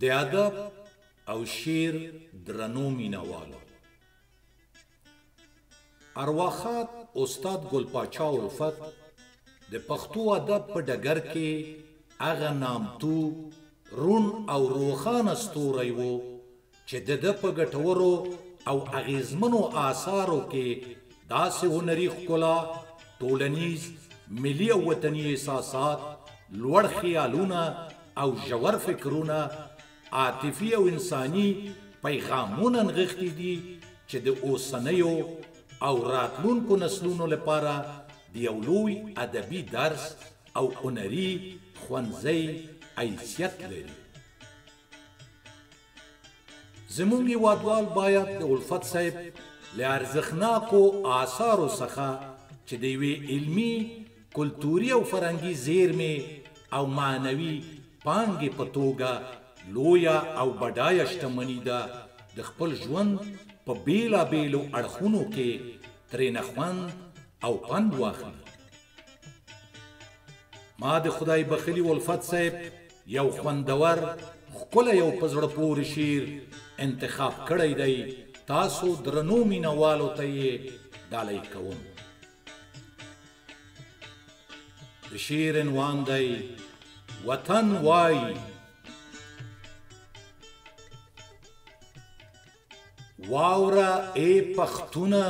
د ادب او شعر درنو مینوالو ارواښاد استاد ګل پاچا الفت د پښتو ادب په ډګر کې هغه نامتو رون او روښانه ستوری و چې د ده په ګټورو او اغیزمنو آثارو کې داسې هنري ښکلا، ټولنیز، ملي او وطني احساسات، لوړ خیالونه او ژور فکرونه، عاطفي او انساني پیغامونه نغښتي دي چې د اوسنیو او راتلونکو نسلونو لپاره د یو لوی ادبي درس او هنري ښوونځی حیثیت لري. زموږ هېوادوال باید د الفت صاحب له ارزښتناکو آثارو څخه چې د یوې علمي، کلتوري او فرهنګي زیرمې او معنوي پانګې په توګه لویه او بډایه شتمني ده، د خپل ژوند په بیلابیلو اړخونو کې ترېنه خوند او پند واخلي. ما د خدای بخلي الفت صاحب یو خوندور، ښکلی او په زړه پورې شعر انتخاب کړی دی. تاسو درنو مینوالو ته یې ډالۍ کوم. د شعر عنوان دی وطن وایي. واوره ای پښتونه،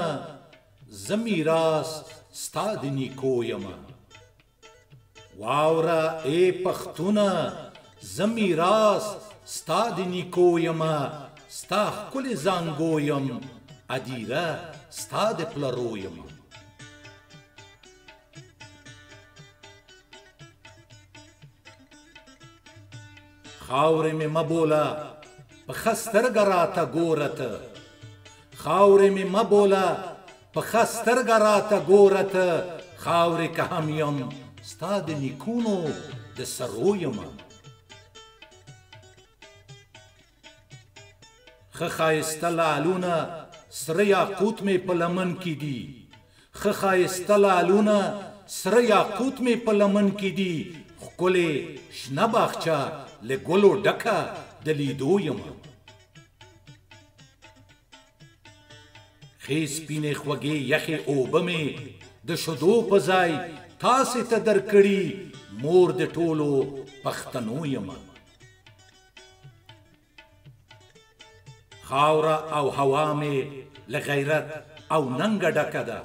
زه میراث ستا د نیکو یمه. واوره ای پښتونه، زه میراث ستا د نیکو یمه. ستا ښکلې زانګو یم، هدیره ستا د پلرو یمه. خاورې مې مه بوله په ښه سترګه راته ګوره ته. خاورې مې مه بوله په ښه سترګه راته ګوره ته. خاورې که هم یم ستا د نیکونو د سرو یمه. ښه ښایسته لعلونه سره یاقوت مې په لمن کې دي. ښه ښایسته لعلونه سره یاقوت مې په لمن کې دي. ښکلې شنه باغچه له ګلو ډکه د لیدو یمه. ښې سپینې خوږې یخې اوبه مې د شیدو په ځای تاسې ته درکړي. مور د ټولو پښتنو یمه. خاوره او هوا مې له غیرت او ننګه ډکه ده.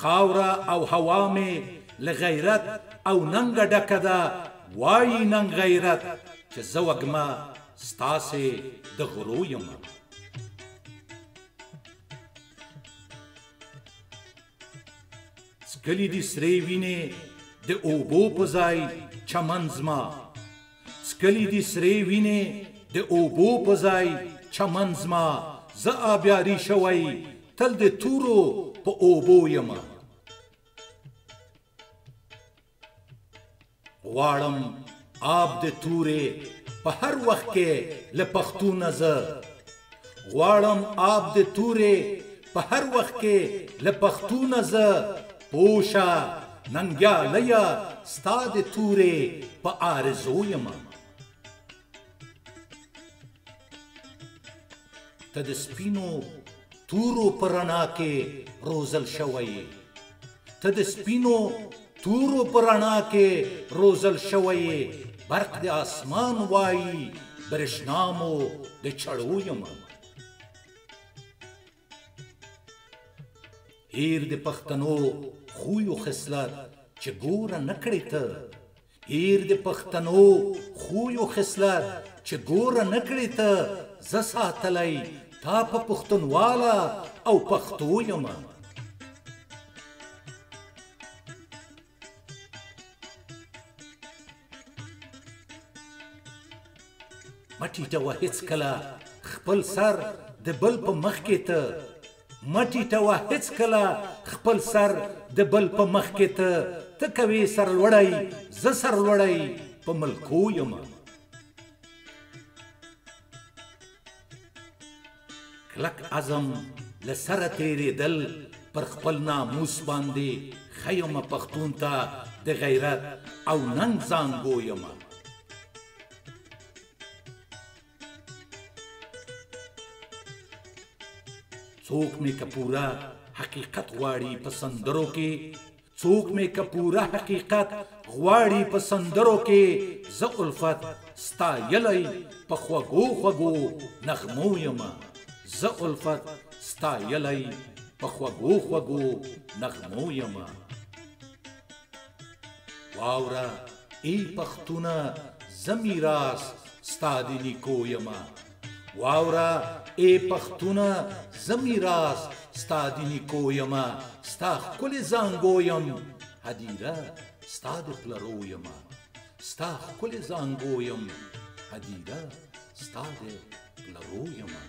خاوره او هوا مې له غیرت او ننګه ډکه ده. وایي ننګ غیرت چې زه وږمه ستاسې د غرو یمه. څکلي دي سرې وینې د اوبو په ځای چمن زما. څکلي دي سرې وینې د اوبو په ځای چمن زما. زه آبیاري شوی تل د تورو په اوبو یمه. غواړم آب د تورې په هر وخت کې له پښتونه زه. غواړم آب د تورې په هر وخت کې له پښتونه زه. پوشه ننګیالیه ستا د تورې په آرزو یمه. ته د سپینو تورو په رڼا کې روزل شوی. ته د سپینو تورو په رڼا کې روزل شوی. برق د آسمان وایي برېښنا مو د چړو یمه. هیر د پښتنو خویو خصلت چې ګوره نه کړې ته. هیر د پښتنو خویو خصلت چې ګوره نه کړې ته. زه ساتلی تا په پښتونواله او پښتو یمه. مه ټیټوه هېڅکله خپل سر د بل په مخ کې ته. مه ټیټوه هېڅکله خپل سر د بل په مخ کې ته. ته کوې سرلوړی، زه سرلوړی په ملکو یمه. کلک عزم له سره تېرېدل پر خپل ناموس باندې ښه یمه. پښتون ته د غیرت او ننګ زانګو یمه. څوک مې که پوره حقیقت غواړي په سندرو کې څوک مې که پوره حقیقت غواړي په سندرو کې زه الفت ستایلی په خوږو خوږو نغمو یمه زه الفت ستایلی په خوږو خوږو نغمو یمه واوره ای پښتونه زه میراث ستا د نیکو یمه واوره ای پښتونه زه میراث ستا د نیکو یمه ستا ښکلې زانګو یم هدیره ستا د پلرو یمه ستا ښکلې زانګو یم هدیره ستا د پلرو یمه